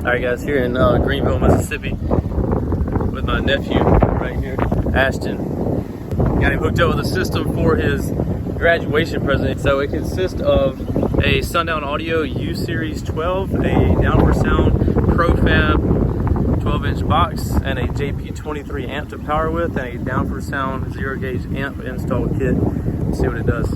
Alright guys, here in Greenville, Mississippi with my nephew right here, Ashton. Got him hooked up with a system for his graduation present. So it consists of a Sundown Audio U-Series 12, a Downward Sound ProFab 12-inch box, and a JP23 amp to power with, and a Downward Sound 0-gauge amp install kit. Let's see what it does.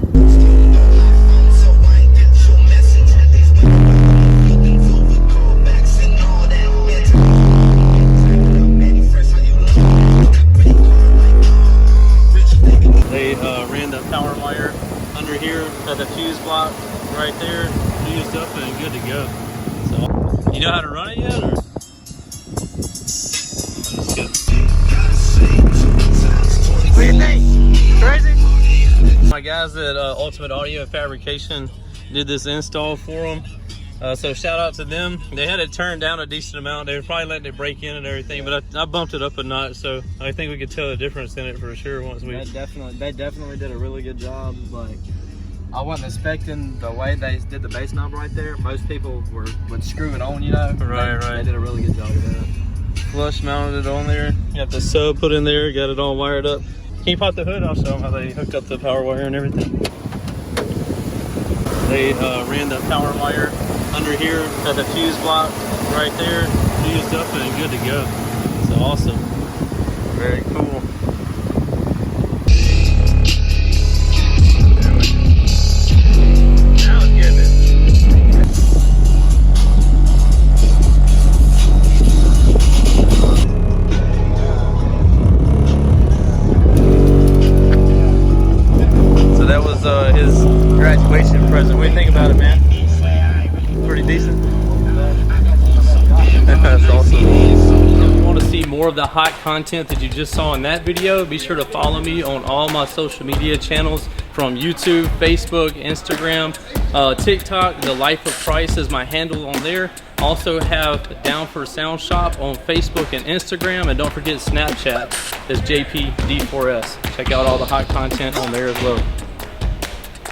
Ran the power wire under here at the fuse block right there, fused up and good to go. So, you know how to run it yet, or? What do you think? Crazy? My guys at Ultimate Audio and Fabrication did this install for them. So shout out to them. They had it turned down a decent amount. They were probably letting it break in and everything, but I bumped it up a notch, so I think we could tell the difference in it for sure once we. They definitely did a really good job. Like, I wasn't expecting the way they did the bass knob right there. Most people would screw it on, you know. Right. They did a really good job of that. Flush mounted it on there. Got the sub put in there. Got it all wired up. Can you pop the hood? I'll show them how they hooked up the power wire and everything. They ran the power wire under here at the fuse block right there, fused up and good to go. It's awesome. Very cool. That was good. So that was his graduation present. What do you think about it, man? Pretty decent. That's awesome. If you want to see more of the hot content that you just saw in that video, be sure to follow me on all my social media channels, from YouTube, Facebook, Instagram, TikTok. The Life of Price is my handle on there. Also have Down for Sound Shop on Facebook and Instagram, and don't forget Snapchat is JPD4S. Check out all the hot content on there as well.